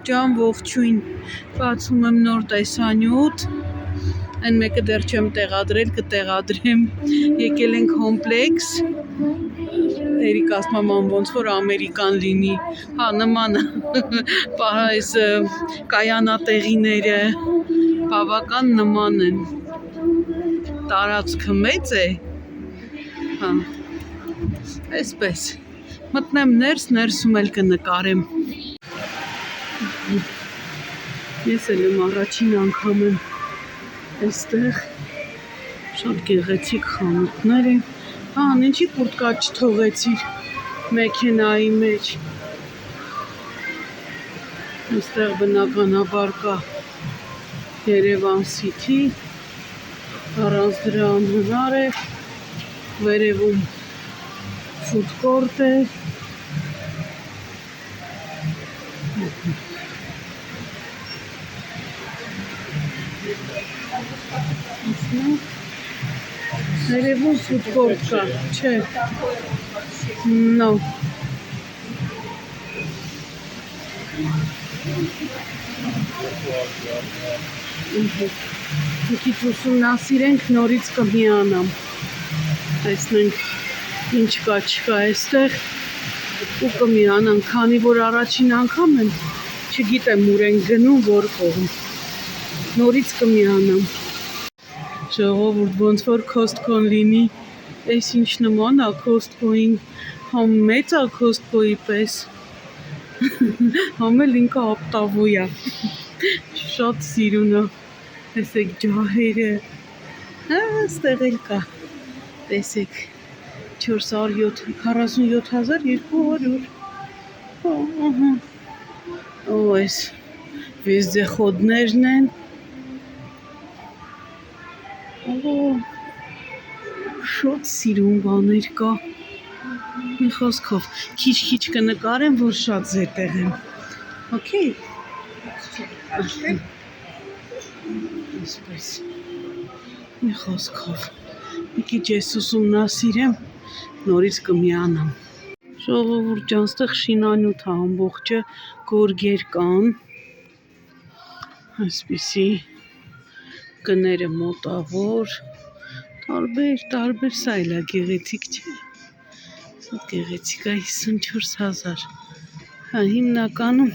ջան, ողջույն, բացում եմ նոր տեսանյութ, այն մեկը դեռ չեմ տեղադրել, կտեղադրեմ, եկել ենք կոմպլեքս, Էրիկ ասում եմ ոնց որ ամերիկան լինի, հա նման այս կայանատեղիները բավական նման են, տարածքը մեծ է, հա, այսպես, մտնեմ ներսում էլ կնկարեմ, ես էլ եմ առաջին անգամ եմ այստեղ, շատ գեղեցիկ խանութներ են, հան ինչի կուրտկա չթողեցիր մեքենայի մեջ, այստեղ բնականաբար կա Երևան City, առանց դրա անհնար է, վերևում food court է, վերևում food court կա, չէ, no. Մի քիչ ուսումնասիրենք, նորից կմիանամ, տեսնենք ինչ կա չկա այստեղ ու կմիանամ, քանի որ առաջին անգամ եմ, չգիտեմ ուր են գնում, որ կողմ, նորից կմիանամ, ժողովուրդ ոնց որ Costco-ն լինի, այս ինչ նման է Costco-ին, համ մեծ է Costco-ի պես, համ էլ ինքը ապտավոյ է, շատ սիրուն է, տեսեք ջահերը, այստեղ էլ կա, տեսեք 447,200, ու այս վեզդեխոդներն են, շատ սիրուն բաներ կա, մի խոսքով, քիչ կնկարեմ, որ շատ զետեղ եմ, օքեյ, այսպես, մի խոսքով, մի քիչ ես ուսումնասիրեմ, նորից կմիանամ, ժողովուրդ ջան, ստեղ շինանյութ է ամբողջը, գորգեր կան, այսպիսի գները մոտավոր, տարբեր, սա էլ է գեղեցիկ չէ, շատ գեղեցիկ է 54,000, հա հիմնականում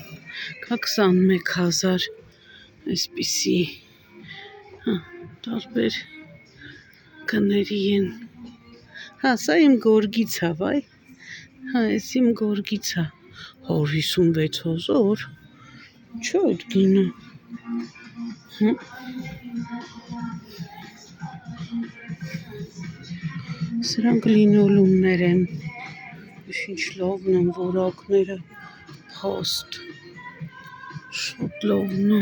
կա 21,000, այսպիսի, հա տարբեր գների են, հա սա իմ գորգից է, վայ, հա ես իմ գորգից է, 156,000, չէ այդ գինը, սրանք լինոլումներ են, ինչ լավն են որակները, փաստ, շատ լավն է,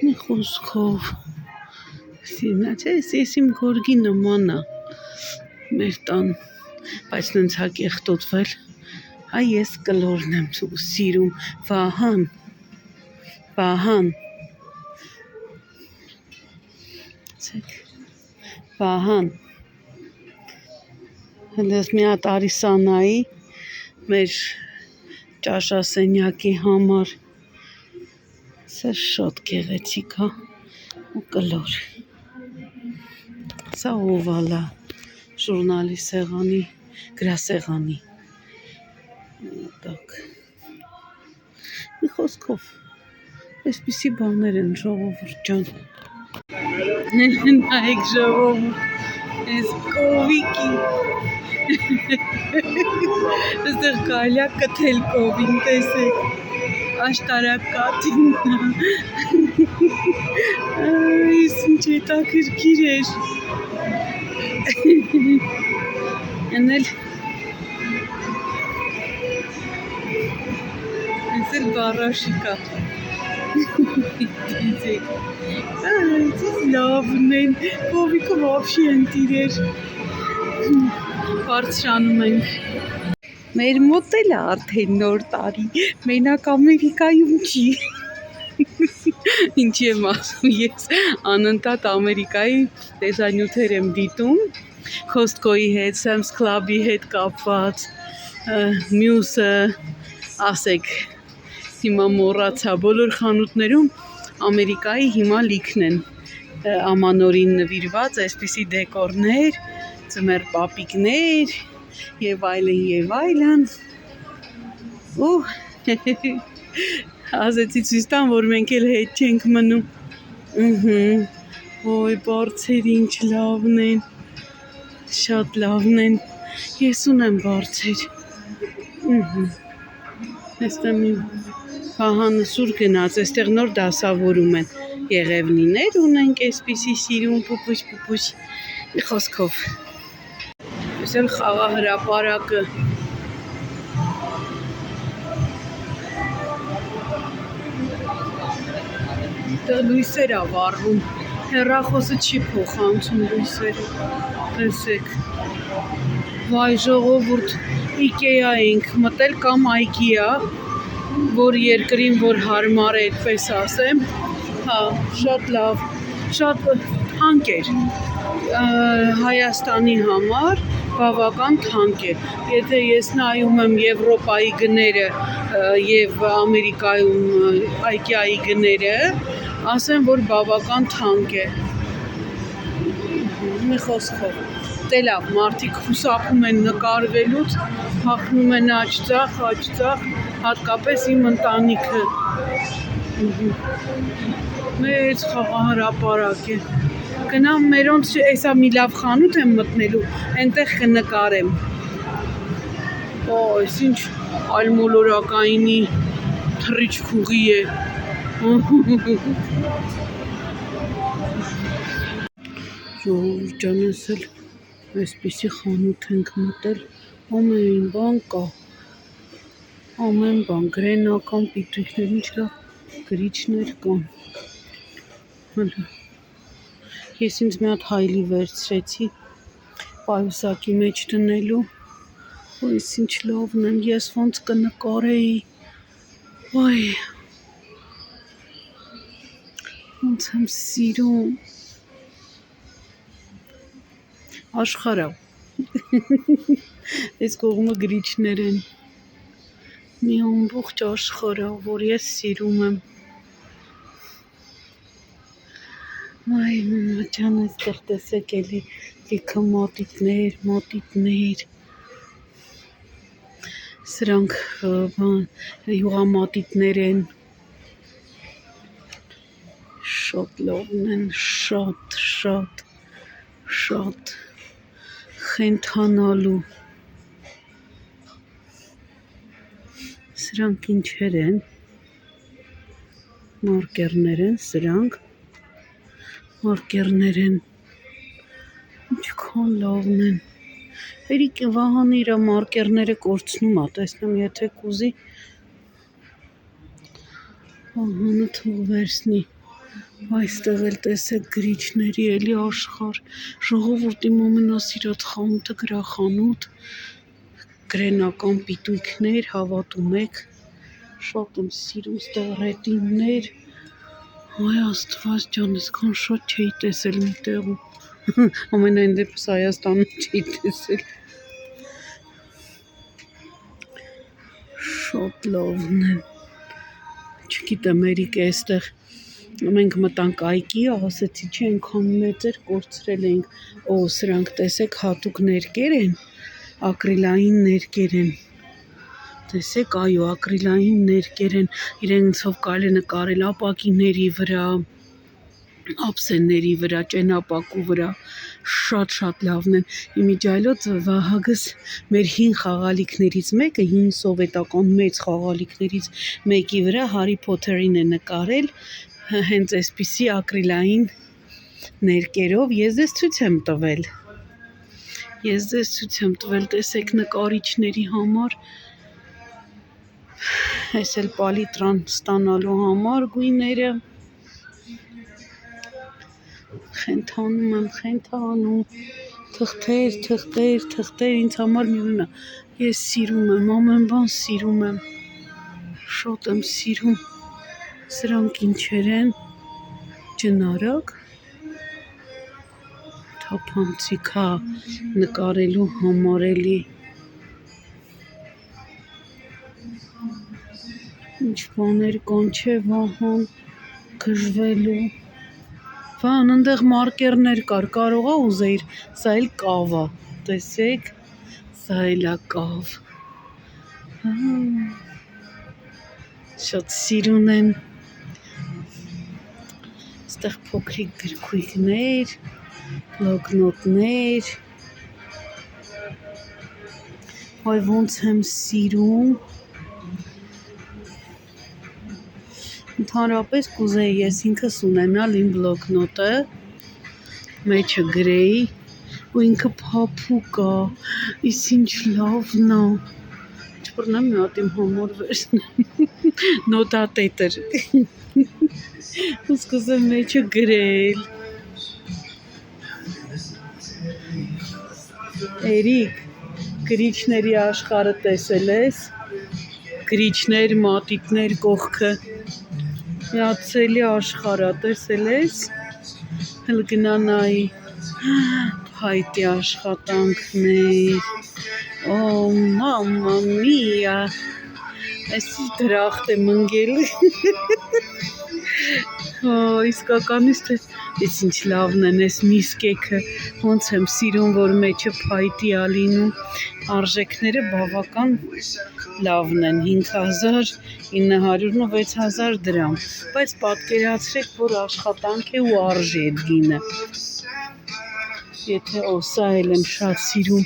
մի խոսքով, ես իմ գորգի նման է, մեր տան, բայց նենց հա կեղտոտվել, հա ես կլորն եմ սիրում, Վահան, Վահան, հենց մի հատ արիսանայի, մեր ճաշասենյակի համար, սա շատ գեղեցիկ է, ու կլոր, սա օվալ է, ժուրնալի սեղանի, գրասեղանի, մի խոսքով, այսպիսի բաներ են ժողովուրդ ջան, նայեք ժողովուրդ, այս կովիկի, այստեղ կարելի է կթել կովին, տեսեք, աշտարակատին, այս ինչ հետաքրքիր էր, էնել, այս էլ բարաշիկ է, Այս լավն են, կովիկը վավշի են տիրեր, բարձրանում ենք, մեր մոտ էլ է արդեն նոր տարի, մենակ Ամերիկայում չի, ինչի եմ ասում ես անընդհատ Ամերիկայի տեսանյութեր եմ դիտում, Costco-ի հետ, Sam's Club-ի հետ կապված, մյուսը ասեք, հիմա մոռացա, բոլոր խանութներում Ամերիկայի հիմա լիքն են ամանորին նվիրված այսպիսի դեկորներ, ձմեռ պապիկներ եւ այլն ու ասեցի ցույց տամ, որ մենք էլ հետ չենք մնում ոյ բարձեր ինչ լավն են, շատ լավն են, ես ունեմ բարձեր այստեղ մի Վահանը սուր գնաց, այստեղ նոր դասավորում են եղևնիներ ունենք այսպիսի սիրուն պուպուշ մի խոսքով ես էլ խաղահրապարակը այստեղ լույսեր ա վառվում հեռախոսը չի փոխանցում լույսերը տեսեք վայ ժողովուրդ Ikea ենք մտել կամ IKEA որ երկրին որ հարմար է այդպես ասեմ հա շատ լավ շատ թանկ էր Հայաստանի համար բավական թանկ է եթե ես նայում եմ Եվրոպայի գները եւ Ամերիկայում IKEA-ի գները ասեմ որ բավական թանկ է մի խոսքով դե լավ մարդիկ խուսափում են նկարվելուց հագնում են աճծախ հատկապես իմ ընտանիքը մեծ խաղահրապարակ է գնամ մերոնց էսա մի լավ խանութ եմ մտնելու այնտեղ կնկարեմ այս ինչ այլմոլորակայինի թռիչքուղի է ժողովուրդ ջան ես էլ այսպիսի խանութ ենք մտել ամեն բան կա ամեն բան գրենական պիտույքներ ինչ լավ գրիչներ կան ես ինձ մի հատ հայլի վերցրեցի պայուսակի մեջ դնելու այս ինչ լավն են ես ոնց կնկարեի վայ ոնց եմ սիրում աշխարհը այս կողմը գրիչներ են մի ամբողջ աշխարհը որ ես սիրում եմ այ ջան այստեղ տեսեք էլի լիքը մատիտներ սրանք յուղամատիտներ են շատ լավն են շատ խենթանալու սրանք ինչեր են մարկերներ են սրանք մարկերներ են ինչքան լավն են Երիկի Վահանը իր մարկերները կորցնում ա տեսնում եթե կուզի Վահանը թող վերցնի այստեղ էլ տեսեք գրիչների էլի աշխարհ ժողովուրդ իմ ամենասիրած խանութը գրախանութ գրենական պիտույքներ հավատում եք շատ եմ սիրում ստեղ ռետիններ այ աստված ջան այսքան շատ չէի տեսել մի տեղում ամենայն դեպս Հայաստանում չի տեսել շատ լավն են չգիտեմ երիկ այստեղ մենք մտանք IKEA ասեցի չէ այնքան մեծ էր կորցրել էինք սրանք տեսեք հատուկ ներկեր են ակրիլային ներկեր են տեսեք այո ակրիլային ներկեր են իրենցով կարելի է նկարել ապակիների վրա ափսենների վրա, ճենապակու վրա շատ լավն են իմիջիայլոց Վահագս մեր հին խաղալիքներից մեկը հին սովետական մեծ խաղալիքներից մեկի վրա Հարի Փոթերին է նկարել հենց այսպիսի ակրիլային ներկերով ես ձեզ ցույց եմ տվել տեսեք նկարիչների համար այս էլ պալիտրան ստանալու համար գույները խենթանում թղթեր ինձ համար միևնույն է ես սիրում եմ ամեն բան սիրում եմ շատ եմ սիրում սրանք ինչեր են ջնարակ թափանցիկ հա նկարելու համար էլի Ինչ բաներ կան չէ վահան գժվելու։ Վան ընդեղ մարկերներ կար, կարող է ուզեիր, սա էլ կավ է, տեսեք, սա էլ է կավ։ Շատ սիրուն են։ Այստեղ փոքրիկ գրքույկներ, բլոկնոտներ։ Այ ոնց եմ սիրում։ Ընդհանրապես կուզեի ես ինքս ունենալ իմ բլոկնոտը, մեջը գրեի, ու ինքը փափուկ է, իս ինչ լավն է։ Չպռնեմ մի հատ իմ համար վերցնեմ, նոտատետր, ու սկսեմ մեջը գրել։ Էրիկ, գրիչների աշխարհը տեսել ես, գրիչներ, մատիտներ կողքը, միացելի աշխարհը տեսել ես, հել գնա նայի, հայտի աշխատանքներ, օ մամա միա, այս դրախտ եմ ընկել, իսկականից թե ես ինչ լավն են այս միսկեքը, ոնց եմ սիրում, որ մեջը փայտի ա լինում, արժեքները բավական լավն են, 5000, 900 ու 6000 դրամ, բայց պատկերացրեք, որ աշխատանք է ու արժի այդ գինը։ Եթե սա էլ եմ շատ սիրում,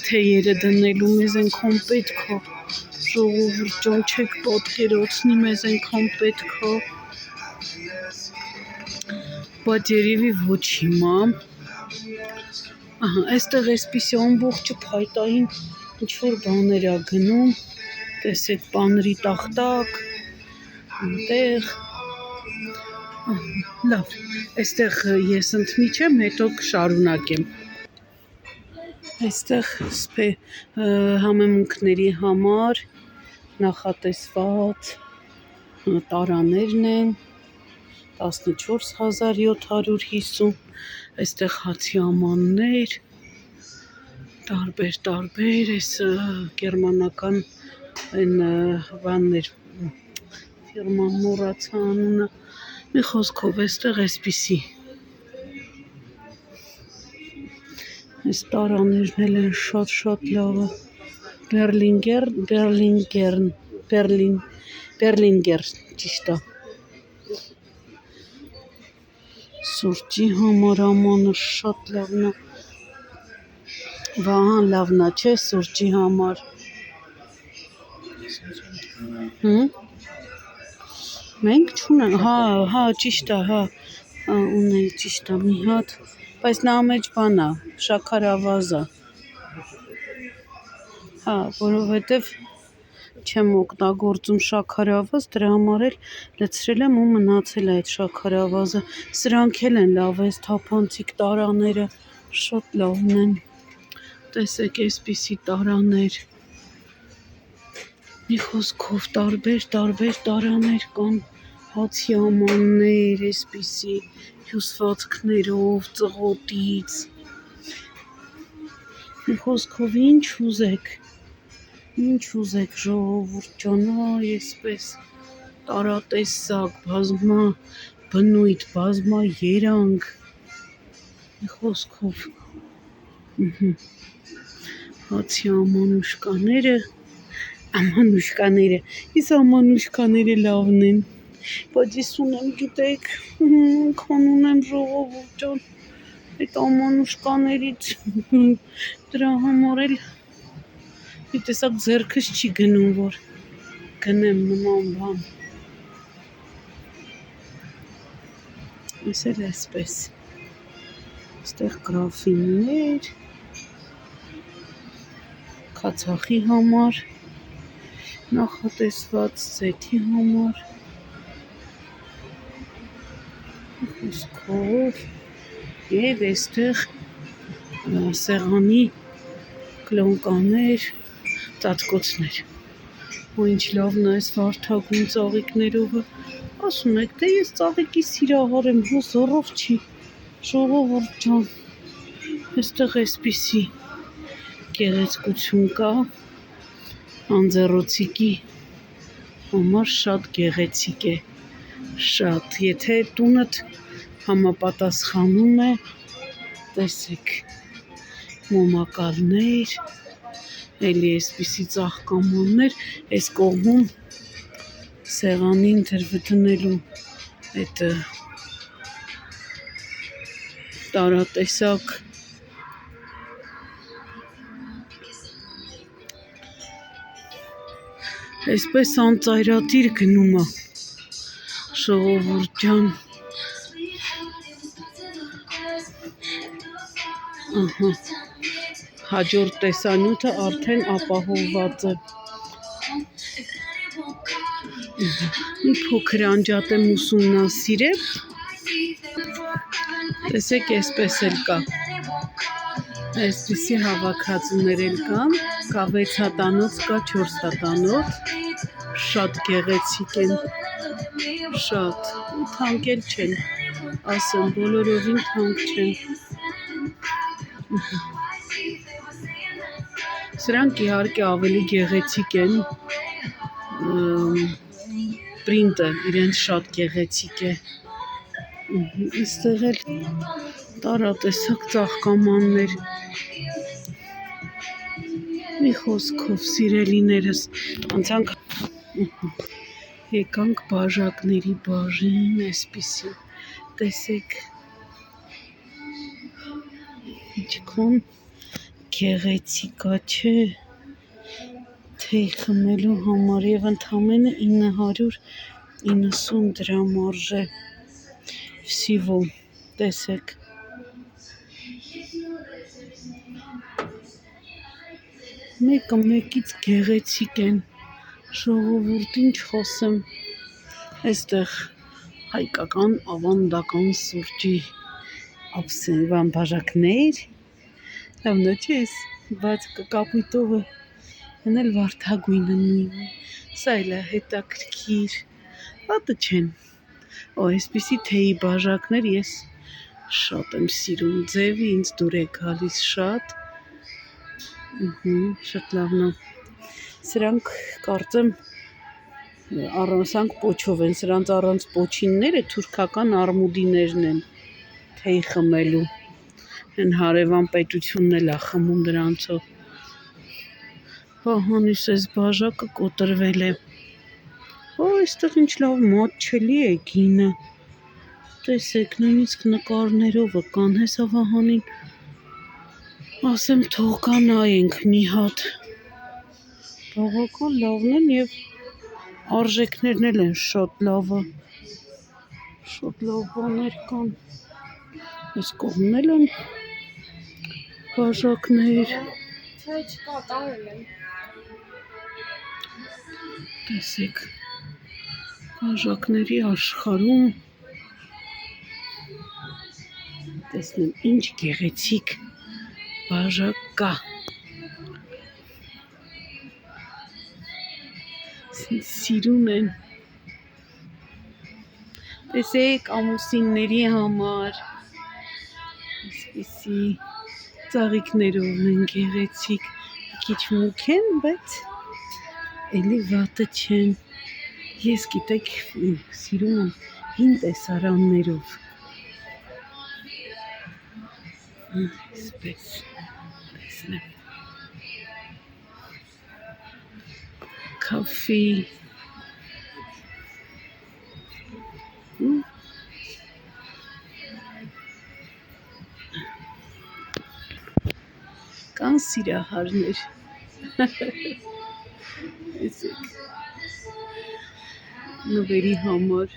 թեյերը դնելու մեզ այնքան պետք է, ժողովուրդ ջան, չեք պատկերացնի, մեզ այնքան պետք է, բայց երևի ոչ հիմա։ Ահա, այստեղ այսպիսի ամբողջը փայտային ինչ-որ բաներ ա գնում, տեսեք պանրի տախտակ, այնտեղ, լավ, այստեղ ես ընդմիջեմ, հետո կշարունակեմ։ Այստեղ համեմունքների համար նախատեսված տարաներն են, 14750, այստեղ հացի ամաններ, տարբեր, այս գերմանական են բաններ, ֆիրման մոռացա անունը, մի խոսքով այստեղ այսպիսի, այս տարաներն էլ են շատ լավը, Բերլինգեր, ճիշտ է, սուրճի համար ամանը շատ լավն է, վահան լավն է, չէ, սուրճի համար, մենք չունենք, հա, ճիշտ է, հա, ունենք, ճիշտ է, մի հատ, բայց նա մեջ բան է, շաքարավազ է, հա, որովհետև չեմ օգտագործում շաքարավազ, դրա համար էլ լցրել եմ ու մնացել այդ շաքարավազը, սրանք էլ են լավ, այս թափանցիկ տարաները, շատ լավն են, տեսեք այսպիսի տարաներ, մի խոսքով տարբեր տարաներ կան, հացի ամաններ, այսպիսի հյուսվածքներով, ծղոտից, մի խոսքով ինչ ուզեք ժողովուրդ ջան, այսպես տարատեսակ, բազմա բնույթ, բազմա երանգ, մի խոսքով, հացի ամանուշկաները, իս ամանուշկաները լավն են, բայց ես ունեմ, գիտեք, քան ունեմ ժողովուրդ ջան, այդ ամանուշկաներից, դրա համար էլ մի տեսակ ձեռքս չի գնում, որ գնեմ նման բան, ես էլ այսպես, այստեղ գրաֆիններ, քացախի համար, նախատեսված զեթի համար, խոսքով, և այստեղ սեղանի կլոնկաներ, ծածկոցներ, ու ինչ լավն է այս վարդագույն ծաղիկներով, ասում եք, թե ես ծաղիկի սիրահար եմ, հո զոռով չի, ժողովուրդ ջան, այստեղ այսպիսի գեղեցկություն կա, անձեռոցիկի համար շատ գեղեցիկ է, շատ, եթե տունդ համապատասխանում է, տեսեք, մոմակալներ, էլի էսպիսի ծաղկամաններ, այս կողմում սեղանին դնելու այդ տարատեսակ այսպես անծայրատիր գնում է ժողովուրդ ջան, հաջորդ տեսանյութը արդեն ապահովված է, մի փոքր անջատեմ ուսումնասիրեմ, տեսեք այսպես էլ կա, այսպիսի հավաքածուներ էլ կան, կա 6 հատանոց, կա 4 հատանոց, շատ գեղեցիկ են, շատ, ու թանկ էլ չեն, ասեմ, բոլորովին թանկ չեն, սրանք իհարկե ավելի գեղեցիկ են, պրինտը իրենց շատ գեղեցիկ է, այստեղ էլ տարատեսակ ծաղկամաններ, մի խոսքով սիրելիներս, անցանք, եկանք բաժակների բաժին, այսպիսի, տեսեք, ինչքան գեղեցիկ է, չէ, թեյ խմելու համար և ընդամենը 990 դրամ արժե, всего, տեսեք, մեկը մեկից գեղեցիկ են, ժողովուրդ ինչ խոսեմ, այստեղ հայկական ավանդական սուրճի աբսենվան բաժակներ, լավնո չես, բայց կապույտովը են էլ վարդագույնը նույնը, սա էլ է հետաքրքիր, վատը չեն, այսպիսի թեյի բաժակներ ես շատ եմ սիրում, ձևի ինձ դուր է գալիս շատ, շատ լավն է, սրանք կարծեմ սրանք պոչով են, սրանց առանց պոչինները թուրքական արմուդիներն են, թեյ խմելու, են հարևան պետությունն էլ է խմում դրանցով, Հանիս այս բաժակը կոտրվել է, այստեղ ինչ լավ մատչելի է գինը, տեսեք, նույնիսկ նկարներով կան, հեսա Վահանին, ասեմ թող կա նայենք մի հատ, բավական լավն են և արժեքներն էլ են շատ լավը, շատ լավ բաներ կան, այս կողմն էլ են բաժակներ, տեսեք, բաժակների աշխարհում, տեսնեմ ինչ գեղեցիկ բաժակ կա, սիրուն են, տեսեք ամուսինների համար, այսպիսի ծաղիկներով են գեղեցիկ, քիչ մուգ են, բայց էլի վատը չեն, ես գիտեք սիրում եմ հին տեսարաններով, այսպես, տեսնեմ, կաֆի, կան սիրահարներ, տեսեք, նվերի համար,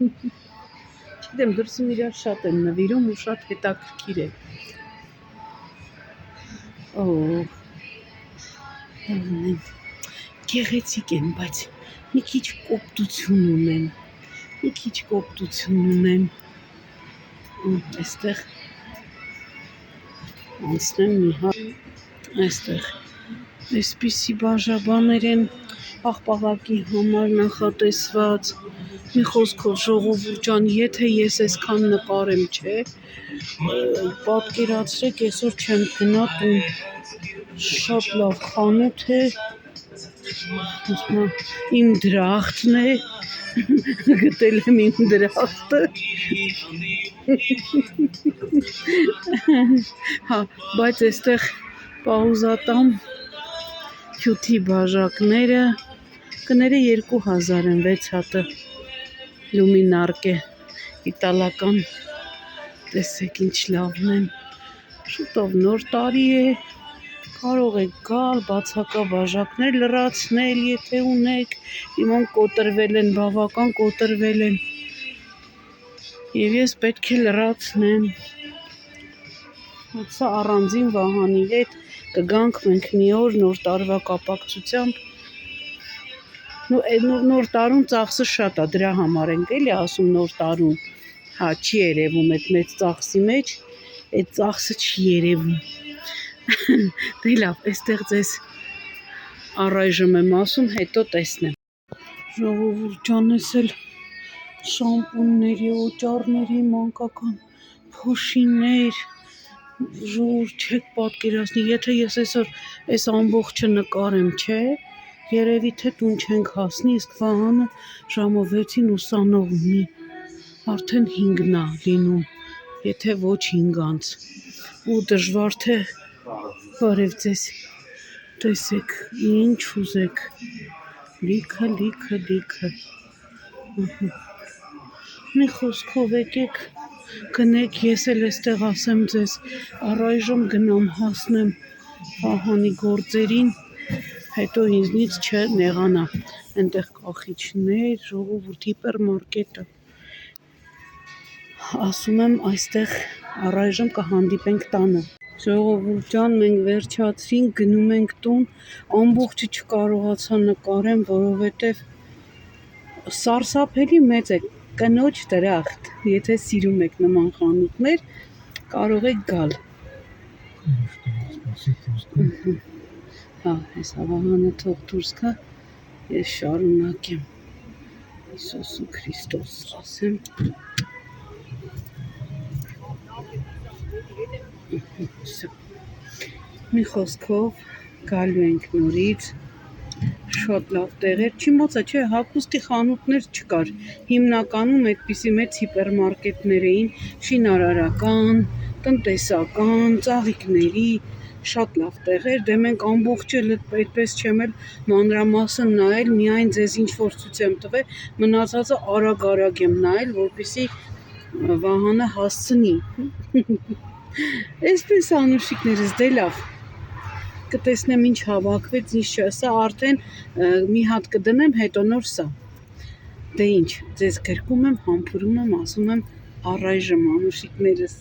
չգիտեմ, դրսում իրար շատ են նվիրում ու շատ հետաքրքիր է, գեղեցիկ են, բայց մի քիչ կոպտություն ունեն, այստեղ անցնեմ մի հատ, այստեղ այսպիսի բաժաբաներ են աղբաղակի համար նախատեսված, մի խոսքով ժողովուրդ ջան, եթե ես այսքան նկարեմ, չէ, պատկերացրեք, այսօր չեմ գնա տուն, շատ լավ խանութ է, Իմ դրախտն է, գտել եմ իմ դրախտը, հա, բայց այստեղ պաուզատամ հյութի բաժակները, կները 2000 են 6 հատը, լումինարկ է, իտալական, տեսեք ինչ լավն են, շուտով նոր տարի է, կարող եք գալ, բացակա բաժակներ լրացնել, եթե ունեք, իմ կոտրվել են, բավական կոտրվել են, և ես պետք է լրացնեմ, սա առանձին Վահանի հետ, կգանք մենք մի օր նոր տարվա կապակցությամբ, նոր տարում ծախսը շատ է, դրա համար ենք էլի ասում նոր տարում, հա, չի երևում այդ մեծ ծախսի մեջ, այդ ծախսը չի երևում, դե լավ, այստեղ ձեզ առայժմ եմ ասում, հետո տեսնեմ, ժողովուրդ ջան, ես էլ շամպունների, օճառների, մանկական փոշիներ, ժողովուրդ չեք պատկերացնի, եթե ես այսօր այս ամբողջը նկարեմ, չէ, երևի թե տուն չենք հասնի, իսկ Վահանը ժամը 6-ին ուսանող ունի, արդեն 5-ն է լինում, եթե ոչ 5-անց, ու դժվար թե բարև ձեզ, տեսեք, ինչ ուզեք, լիքը, մի խոսքով եկեք, գնեք, ես էլ էստեղ ասեմ ձեզ, առայժմ գնամ հասնեմ Վահանի գործերին, հետո ինձնից չնեղանա, այնտեղ կախիչներ, ժողովուրդ հիպերմարկետը, ասում եմ այստեղ առայժմ կհանդիպենք տանը, ժողովուրդ ջան, մենք վերջացրինք, գնում ենք տուն, ամբողջը չկարողացա նկարեմ, որովհետև սարսափելի մեծ է, կնոջ դրախտ, եթե սիրում եք նման խանութներ, կարող եք գալ, հա, հեսա Վահանը թող դուրս գա, ես շարունակեմ, Հիսուսու Քրիստոս ասեմ, մի խոսքով գալու ենք նորից, շատ լավ տեղեր, չիմացա, չէ, հագուստի խանութներ չկար, հիմնականում այդպիսի մեծ հիպերմարկետներ էին, շինարարական, տնտեսական, ծաղիկների, շատ լավ տեղեր, դե մենք ամբողջը այդպես չեմ էլ մանրամասն նայել, միայն ձեզ ինչ-որ ցույց եմ տվել, մնացածը արագ եմ նայել, որպեսզի Վահանը հասցնի, այսպես անուշիկներս, դե լավ, կտեսնեմ ինչ հավաքվեց, ինչ չէ, սա արդեն մի հատ կդնեմ, հետո նոր սա, դե ինչ, ձեզ գրկում եմ, համբուրում եմ, ասում եմ առայժմ անուշիկներս,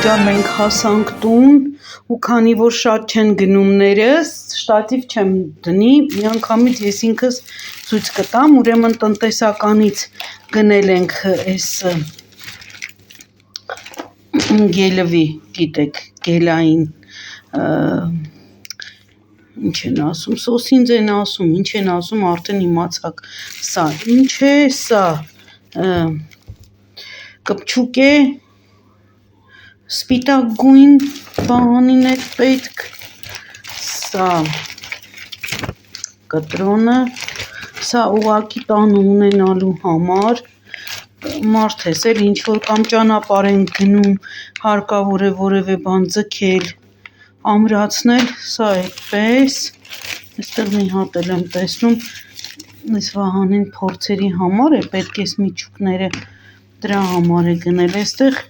ջան, մենք հասանք տուն ու քանի որ շատ չեն գնումներս, շտատիվ չեմ դնի, միանգամից ես ինքս ցույց կտամ, ուրեմն տնտեսականից գնել ենք այս գելվի, գիտեք, գելային ինչ են ասում, սոսինձ են ասում, ինչ են ասում, արդեն իմացաք, սա ինչ է, սա կպչուկ է, սպիտակ գույն բանին է պետք, սա կտրոնը, սա ուղղակի տանը ունենալու համար, մարդ ես էլ ինչ որ կամ ճանապարհ են գնում, հարկավոր է որևէ բան ձգել, ամրացնել, սա այդպես, այստեղ մի հատ էլ եմ տեսնում, այս Վահանին փորձերի համար է, պետք է միջուկները դրա համար է գնել, այստեղ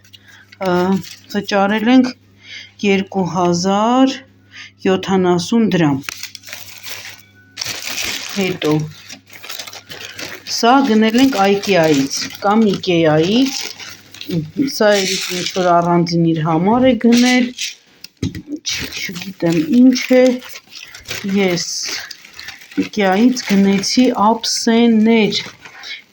վճարել ենք 2070 դրամ, հետո սա գնել ենք IKEA-ից կամ IKEA-ից, սա ինչ որ առանձին իր համար է գնել, չգիտեմ ինչ է, ես IKEA-ից գնեցի ափսեներ,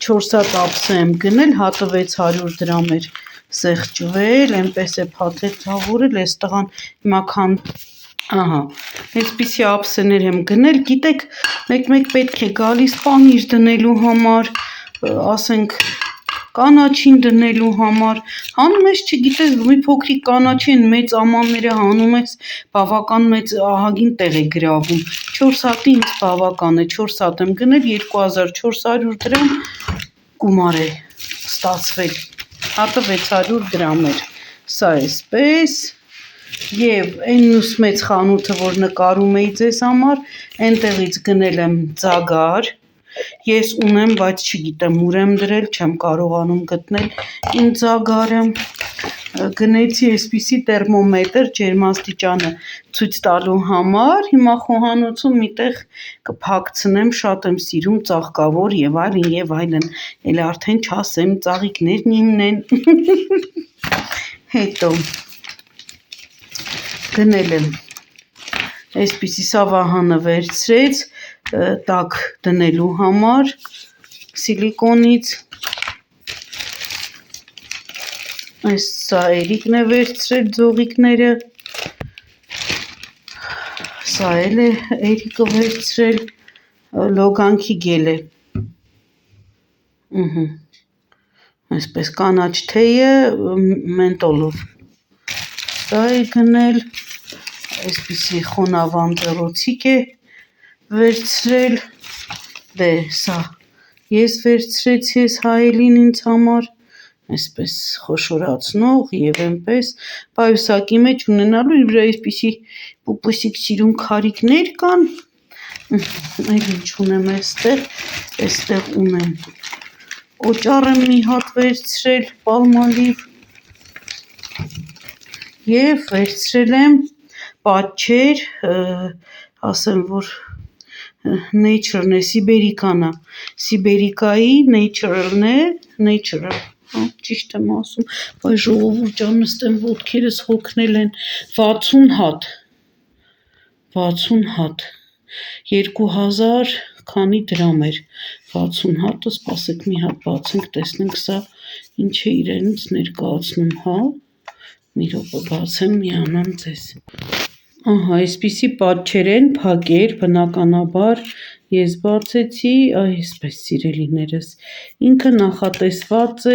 4 հատ ափսե եմ գնել, հատը 600 դրամ էր սեղճվել, այնպես է փաթեթավորել, այս տղան հիմա ահա, այսպիսի ափսեներ եմ գնել, գիտեք, մեկ-մեկ պետք է գալիս պանիր դնելու համար, ասենք կանաչին դնելու համար, հանում ես չգիտես, մի փոքրիկ կանաչի են մեծ ամանները հանում ես, բավական մեծ ահագին տեղ է գրավում, 4 հատի ինձ բավական է, 4 հատ եմ գնել, 2400 դրամ գումար է ստացվել, հատը 600 դրամ էր, սա էսպես, և այն մյուս մեծ խանութը, որ նկարում էի ձեզ համար, այնտեղից գնել եմ ձագար, ես ունեմ, բայց չգիտեմ ուր եմ դրել, չեմ կարողանում գտնել իմ ձագարը, գնեցի այսպիսի տերմոմետր ջերմաստիճանը ցույց տալու համար, հիմա խոհանոցում միտեղ կփակցնեմ, շատ եմ սիրում ծաղկավոր և այլն, էլ արդեն չասեմ, ծաղիկներն իմն են, հետո գնել եմ, այսպիսի սա Վահանը վերցրեց, տաք դնելու համար, սիլիկոնից, այս սա Էրիկն է վերցրել ձողիկները, սա էլ է Էրիկը վերցրել, լոգանքի գել է, այսպես կանաչ թեյը մենտոլով, սա է գնել, այսպիսի խոնավան ձեռոցիկ է վերցրել, դե սա ես վերցրեցի ես հայելին ինձ համար, այսպես խոշորացնող և այնպես, պայուսակի մեջ ունենալու իր վրա այսպիսի պուպուսիկ սիրուն քարիկներ կան, այլ ինչ ունեմ այստեղ ունեմ, օճառ եմ մի հատ վերցրել, պալմալիվ, և վերցրել եմ պատճեր, ասեմ, որ Nature-ն է, Սիբերիկան է, Սիբերիկայի Nature-ն է, ճիշտ եմ ասում, վայ ժողովուրդ ջան, նստեմ ոտքերս հոգնել են, 60 հատ, 2000 քանի դրամ էր, 60 հատը, սպասեք մի հատ բացենք, տեսնենք սա ինչ է իրենից ներկայացնում, հա, մի րոպե բացեմ, միանամ ձեզ, ահա, այսպիսի պատճեր են, փակեր, բնականաբար, ես բացեցի, այսպես սիրելիներս, ինքը նախատեսված է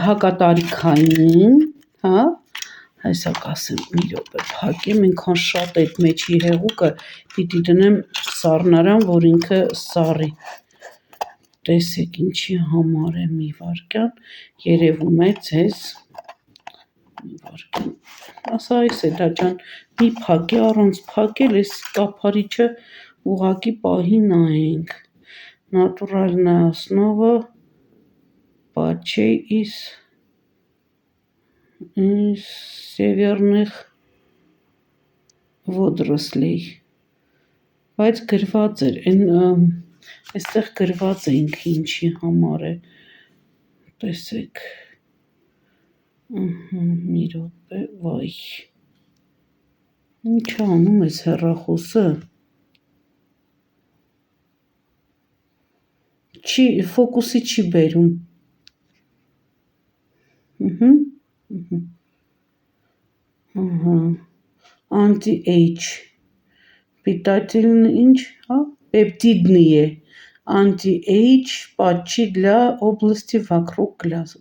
հակատարիքային, հա, այսա կասեմ, մի րոպե փակեմ, ինքան շատ այդ մեջի հեղուկը, պիտի դնեմ սառնարան, որ ինքը սառի, տեսեք ինչի համար է մի վարկյան, երևում է ձեզ, մի վարկյան, ասա այս է դա ջան, մի փակի առանց փակել, այս կափարիչը ուղղակի պահի նայենք, Naturalная основа պատճեյ из սևեռных водорослей, բայց գրված էր, այստեղ գրված է ինքը ինչի համար է, տեսեք, Մի րոպե, վայ։ Ինչ անում ես հեռախոսը։ Ֆոկուսի չի բերում։ Ահա։ Anti-age. Питательный ինչ, հա, пептидный է։ Anti-age патчи для области вокруг глаз.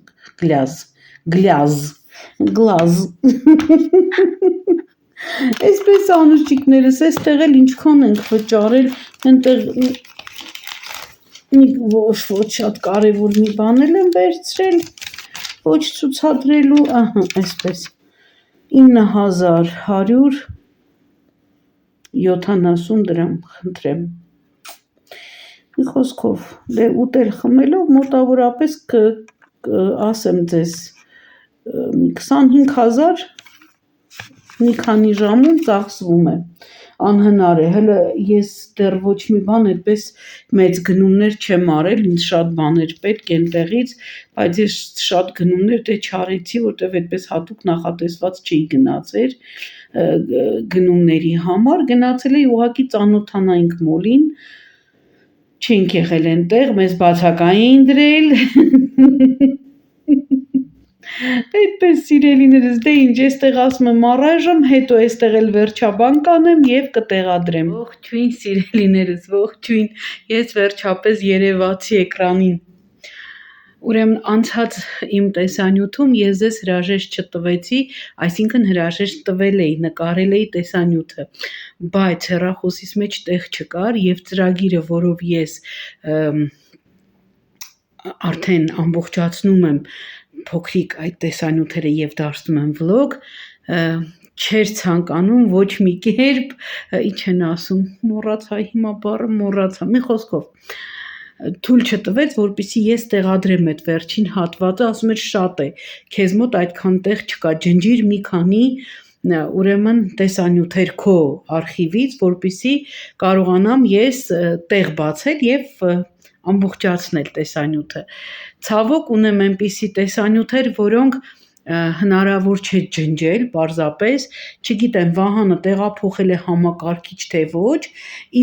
Այսպես անուրջիկներս, այստեղ էլ ինչքան ենք վճարել, այնտեղ ոչ շատ կարևոր մի բան եմ վերցրել, ոչ ցուցադրելու, ահա, այսպես 9170 դրամ, խնդրեմ։ Մի խոսքով, ուտել խմելով մոտավորապես ասեմ ձեզ 25000 մի քանի ժամում ծախսվում է, անհնար է, հələ ես դեռ ոչ մի բան այդպես մեծ գնումներ չեմ արել, ինձ շատ բաներ պետք են տեղից, բայց ես շատ գնումներ դե չարեցի, որտեվ այդպես հատուկ նախատեսված չի գնացել գնումների համար, գնացել էի ուղղակի ծանոթանայինք մոլին, չենք եղել այնտեղ, մեզ բացակային դրել, այդպես սիրելիներս, դե ինչ, այստեղ ասում եմ առայժմ, հետո այստեղ էլ վերջաբան կանեմ և կտեղադրեմ։ Ողջույն սիրելիներս, ողջույն, ես վերջապես երևացի էկրանին։ Ուրեմն անցած իմ տեսանյութում ես ձեզ հրաժեշտ չտվեցի, այսինքն հրաժեշտ տվել էի, նկարել էի տեսանյութը, բայց հեռախոսիս մեջ տեղ չկար և ծրագիրը, որով ես արդեն ամբողջացնում եմ փոքրիկ այդ տեսանյութերը և դարձնում եմ վլոգ, չէր ցանկանում ոչ մի կերպ, ինչ են ասում, մոռացա հիմա բառը, մի խոսքով, թույլ չտվեց, որպեսզի ես տեղադրեմ այդ վերջին հատվածը, ասում էր շատ է, քեզ մոտ այդքան տեղ չկա, ջնջիր մի քանի ուրեմն տեսանյութեր քո արխիվից, որպեսզի կարողանամ ես տեղ բացել և ամբողջացնել տեսանյութը։ Ցավոք ունեմ այնպիսի տեսանյութեր, որոնք հնարավոր չէ ջնջել, պարզապես, չգիտեմ, Վահանը տեղափոխել է համակարգիչ, թե ոչ,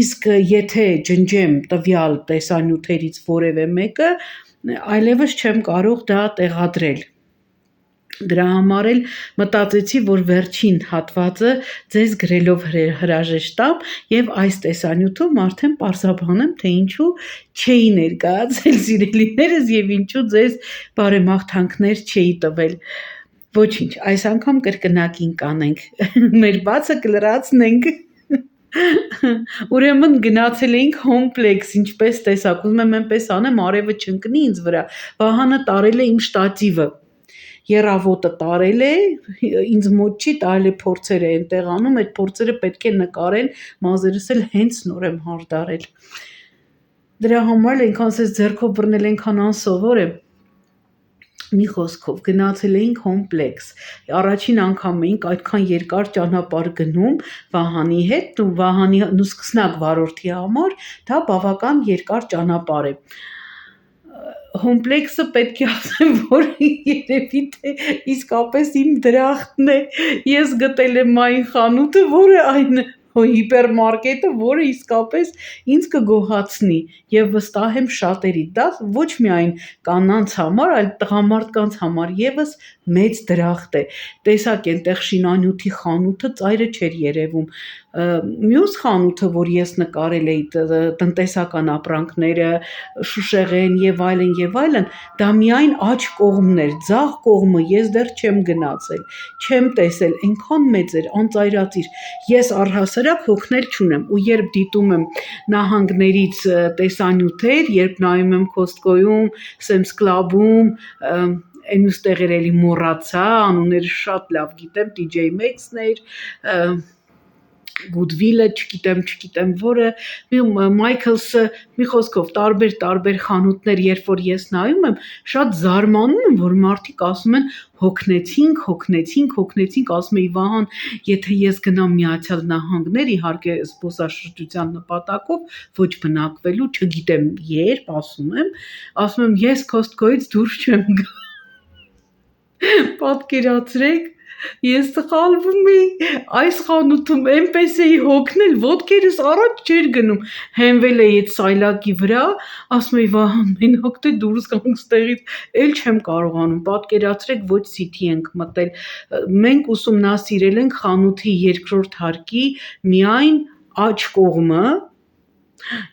իսկ եթե ջնջեմ տվյալ տեսանյութերից որևէ մեկը, այլևս չեմ կարող դա տեղադրել։ Դրա համար էլ մտածեցի, որ վերջին հատվածը ձեզ գրելով հրաժեշտ տամ և այս տեսանյութում արդեն պարզաբանեմ, թե ինչու չէի ներկայացել սիրելիներս և ինչու ձեզ բարեմաղթանքներ չէի տվել։ Ոչինչ, այս անգամ կրկնակին կանենք, մեր բացը կլրացնենք։ Ուրեմն գնացել էինք Հոմպլեքս, ինչպես տեսաք, ուզում եմ այնպես անեմ, արևը չընկնի ինձ վրա, Վահանը տարել է իմ շտատիվը, եռավոտը տարել է, ինձ մոտ չի, տարել է փորձեր է այնտեղ անում, այդ փորձերը պետք է նկարել, մազերս էլ հենց նոր եմ հարդարել։ Դրա համար այնքան սես ձեռքով բռնել այնքան անսովոր է, մի խոսքով, գնացել էինք Հոմպլեքս, առաջին անգամ էինք այդքան երկար ճանապարհ գնում Վահանի հետ, ու Վահանի սկսնակ վարորդի համար դա բավական երկար ճանապարհ է։ Հոմպլեքսը պետք է ասեմ, որ երևի թե իսկապես իմ դրախտն է, ես գտել եմ այն խանութը, որը այն հիպերմարկետը, որը իսկապես ինձ կգոհացնի և վստահ եմ շատերի, դա ոչ միայն կանանց համար, այլ տղամարդկանց համար ևս մեծ դրախտ է, տեսակ այնտեղ շինանյութի խանութը ծայրը չէր երևում, մյուս խանութը, որ ես նկարել էի, տնտեսական ապրանքները, Շուշեղեն և այլն, դա միայն աջ կողմն էր, ձախ կողմը ես դեռ չեմ գնացել, չեմ տեսել, այնքան մեծ էր, անծայրածիր, ես առհասարակ հոգնել չունեմ, ու երբ դիտում եմ նահանգներից տեսանյութեր, երբ նայում եմ Costco-ում, Sam's Club-ում, այն մյուս տեղեր էլի մոռացա, անունները շատ լավ գիտեմ, TJ Maxx-ն էր, Goodwill-ը, չգիտեմ որը, Michaels-ը, մի խոսքով տարբեր խանութներ, երբ որ ես նայում եմ, շատ զարմանում եմ, որ մարդիկ ասում են հոգնեցինք, ասում էի Վահան, եթե ես գնամ Միացյալ Նահանգներ, իհարկե զբոսաշրջության նպատակով, ոչ բնակվելու, չգիտեմ երբ, ասում եմ, ես Costco-ից դուրս չեմ գա։ Պատկերացրեք, ես սխալվում էի, այս խանութում այնպես էի հոգնել, ոտքերս առաջ չէր գնում, հենվել էի այդ սայլակի վրա, ասում էի, վահան, մենակ թե դուրս գանք ստեղից, էլ չեմ կարողանում, պատկերացրեք, ոչ սիթի ենք մտել, մենք ուսումնասիրել ենք խանութի երկրորդ հարկի միայն աջ կողմը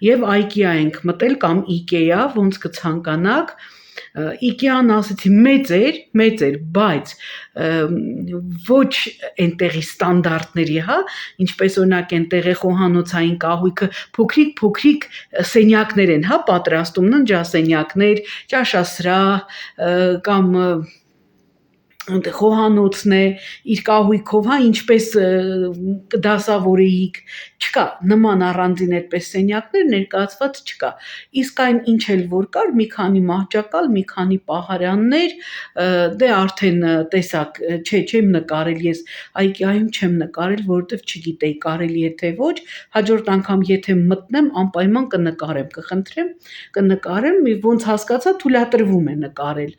եւ IKEA ենք մտել կամ IKEA, ոնց կցանկանաք, IKEA-ն ասեցի մեծ էր, բայց ոչ այնտեղի ստանդարտների, հա, ինչպես օրինակ այնտեղի խոհանոցային կահույքը փոքրիկ սենյակներ են, հա, պատրաստում, ննջասենյակներ, ճաշասրահ կամ խոհանոցն է իր կահույքով, հա, ինչպես կդասավորեիք, չկա, նման առանձին այդպես սենյակներ ներկայացված չկա, իսկ այն ինչ էլ որ կար, մի քանի մահճակալ, մի քանի պահարաններ, դե արդեն տեսակ, չեմ նկարել ես, IKEA-ում չեմ նկարել, որովհետև չգիտեի կարելի է թե ոչ, հաջորդ անգամ եթե մտնեմ, անպայման կնկարեմ, կխնդրեմ, կնկարեմ, ոնց հասկացա, թույլատրվում է նկարել,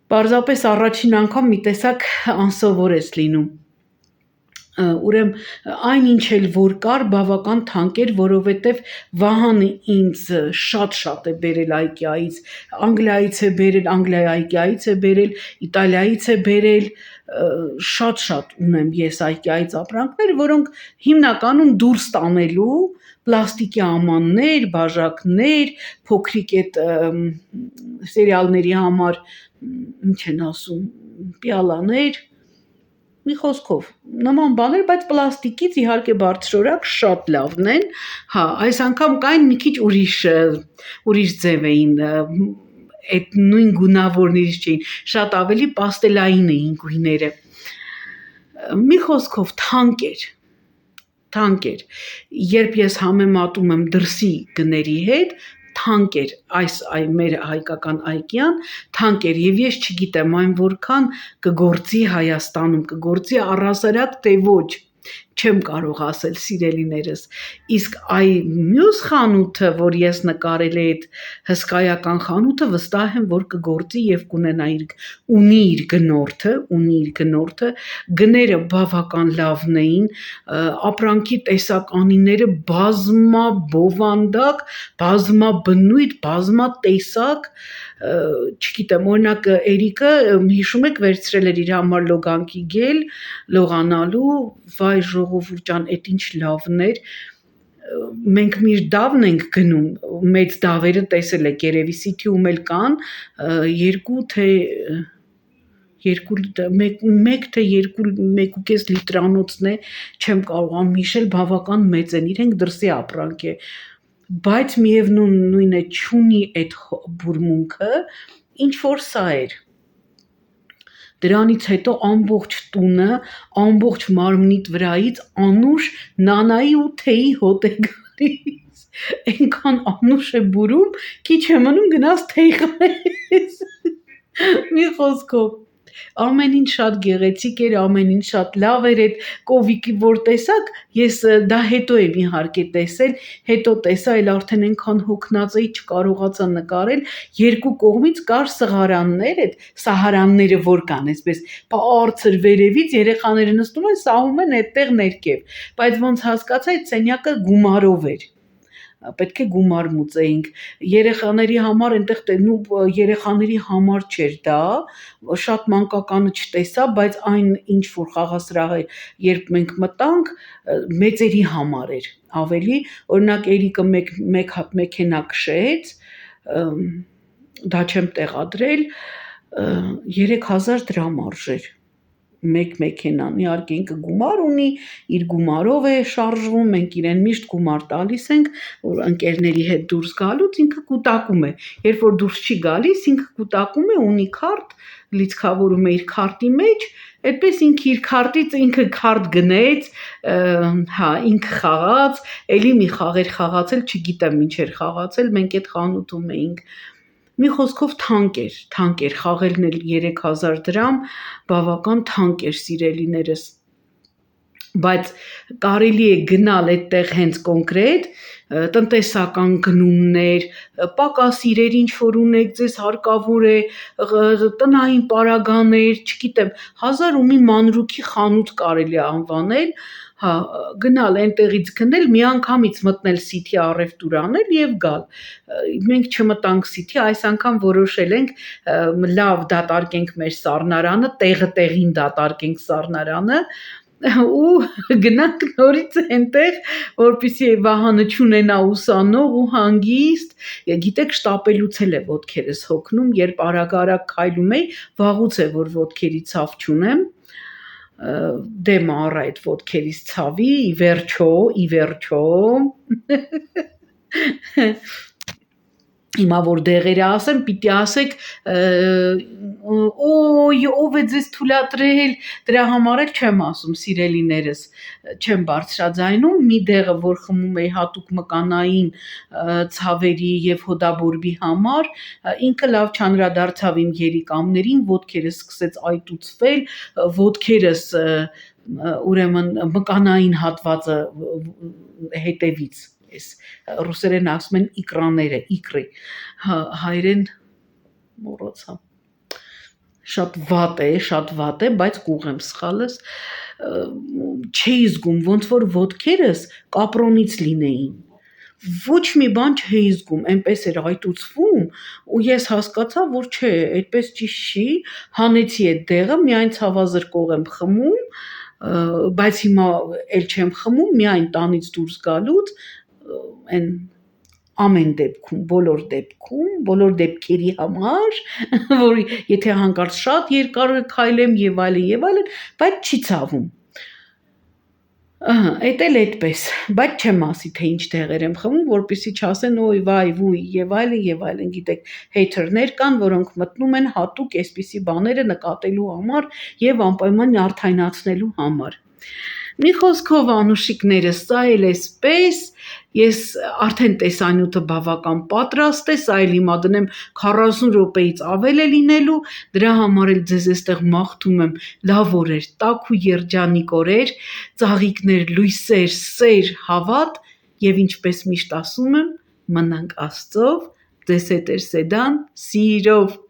պարզապես առաջին անգամ մի տեսակ անսովոր ես լինում, ուրեմն այն ինչ էլ որ կար բավական թանկ էր, որովհետև Վահանը ինձ շատ է բերել IKEA-ից, Անգլիայից է բերել, IKEA-ից է բերել, Իտալիայից է բերել, շատ ունեմ ես IKEA-ից ապրանքներ, որոնք հիմնականում դուրս տանելու, պլաստիկի ամաններ, բաժակներ, փոքրիկ այդ սերիալների համար, ինչ են ասում, պիալաներ, մի խոսքով, նման բաներ, բայց պլաստիկից իհարկե բարձրորակ շատ լավն են, հա, այս անգամ կային մի քիչ ուրիշ ձև էին, այդ նույն գունավորներից չէին, շատ ավելի պաստելային էին գույները, մի խոսքով թանկ էր, երբ ես համեմատում եմ դրսի գների հետ, թանկ էր այս մեր հայկական IKEA-ն, թանկ էր և ես չգիտեմ այն որքան կգործի Հայաստանում, կգործի առհասարակ թե ոչ, չեմ կարող ասել սիրելիներս, իսկ մյուս խանութը, որ ես նկարել էի այդ հսկայական խանութը, վստահ եմ, որ կգործի և կունենա ունի իր գնորդը, գները բավական լավն էին, ապրանքի տեսականիները բազմաբովանդակ, բազմաբնույթ, բազմատեսակ, չգիտեմ, օրինակ Էրիկը հիշում եք վերցրել էր իր համար լոգանքի գել, լողանալու, վայ ժողովուրդ ջան, էդ ինչ լավն էր, մենք միշտ դավն ենք գնում, մեծ դավերը տեսել եք երևի Սիթիում էլ կան, մեկ թե երկու կես լիտրանոցն է, չեմ կարողանում հիշել, բավական մեծ են, իրենք դրսի ապրանք է, բայց միևնույն է չունի այդ բուրմունքը, ինչ որ սա էր, դրանից հետո ամբողջ տունը, ամբողջ մարմնիդ վրայից անուշ նանայի ու թեյի հոտ է գալիս, այնքան անուշ է բուրում, քիչ է մնում գնաս թեյ խմես, մի խոսքով, ամեն ինչ շատ գեղեցիկ էր, ամեն ինչ շատ լավ էր, այդ կովիկի որ տեսակ, ես դա հետո եմ իհարկե տեսել, հետո տեսա, էլ արդեն այնքան հոգնած էի, չկարողացա նկարել, երկու կողմից կար սղարաններ, այդ սահարանները որ կան, այսպես բարձր վերևից երեխաները նստում են, սահում են այդտեղ ներքև, բայց ոնց հասկացա, այդ սենյակը գումարով էր, պետք է գումար մուծեինք, երեխաների համար այնտեղ երեխաների համար չէր դա, շատ մանկականը չտեսա, բայց այն ինչ որ խաղասրահը երբ մենք մտանք, մեծերի համար էր ավելի, օրինակ Էրիկը մեկ հատ մեքենա քշեց, դա չեմ տեղադրել, 3000 դրամ արժեր, մեկ մեքենան, իհարկե ինքը գումար ունի, իր գումարով է շարժվում, մենք իրեն միշտ գումար տալիս ենք, որ ընկերների հետ դուրս գալուց ինքը կուտակում է, երբ որ դուրս չի գալիս, ինքը կուտակում է, ունի քարտ, լիցքավորում է իր քարտի մեջ, այդպես ինքը իր քարտից ինքը քարտ գնեց, հա, ինքը խաղաց, էլի մի խաղեր խաղացել, չգիտեմ ինչ էր խաղացել, մենք այդ խանութում էինք, մի խոսքով թանկ էր, խաղելն էլ 3000 դրամ, բավական թանկ էր սիրելիներս, բայց կարելի է գնալ այդտեղ հենց կոնկրետ տնտեսական գնումներ, պակաս իրեր ինչ որ ունեք, ձեզ հարկավոր է տնային պարագաներ, չգիտեմ, 1000 ու մի մանրուքի խանութ կարելի է անվանել, հա, գնալ այնտեղից գնել, միանգամից մտնել City առևտուր անել եւ գալ։ Մենք չմտանք City, այս անգամ որոշել ենք լավ դատարկենք մեր սառնարանը, տեղը տեղին դատարկենք սառնարանը ու գնանք նորից այնտեղ, որպեսզի Վահանը չունենա ուսանող ու հանգիստ, գիտեք, շտապելուց էլ է ոտքերս հոգնում, երբ արագ-արագ քայլում էի, վաղուց է որ ոտքերի ցավ չունեմ, դեմ առ այդ ոտքերից ցավի, ի վերջո Հիմա որ դեղերը ասեմ, պիտի ասեք, օй, ով է ձեզ թույլատրել, դրա համար էլ չեմ ասում, սիրելիներս, չեմ բարձրաձայնում, մի դեղը, որ խմում էի հատուկ մկանային ցավերի եւ հոդաբորբի համար, ինքը լավ չանդրադարձավ իմ երիկամներին, ոտքերս սկսեց այտուցվել, ոտքերս ուրեմն մկանային հատվածը հետևից Ես ռուսերեն ասում են իկրաները, իկրի, հայերեն մոռացա, շատ վատ է, բայց կուղեմ սխալս, չէի զգում, ոնց որ ոտքերս կապրոնից լինեին, ոչ մի բան չէի զգում, այնպես էր այտուցվում ու ես հասկացա, որ չէ, այդպես ճիշտ չի, հանեցի այդ դեղը, միայն ցավազրկող եմ խմում, բայց հիմա էլ չեմ խմում, միայն տանից դուրս գալուց այն ամեն դեպքում, բոլոր դեպքերի համար, որ եթե հանկարծ շատ երկար քայլեմ եւ այլն, բայց չի ցավում։ Էդ էլ այդպես, բայց չեմ ասի թե ինչ դեղեր եմ խմում, որպեսզի չասեն օй վայ վույ եւ այլն, գիտեք, հեյթերներ կան, որոնք մտնում են հատուկ այսպիսի բաները նկատելու համար եւ անպայման նյարդայնացնելու համար։ Մի խոսքով անուշիկներս, սա էլ էսպես, ես արդեն տեսանյութը բավական պատրաստ է, սա էլ հիմա դնեմ 40 րոպեից ավել է լինելու, դրա համար էլ ձեզ այստեղ մաղթում եմ լավ օրեր, տաք ու երջանիկ օրեր, ծաղիկներ, լույսեր, սեր, հավատ եւ ինչպես միշտ ասում եմ, մնանք Աստծով, ձեզ հետ է Սեդան, սիրով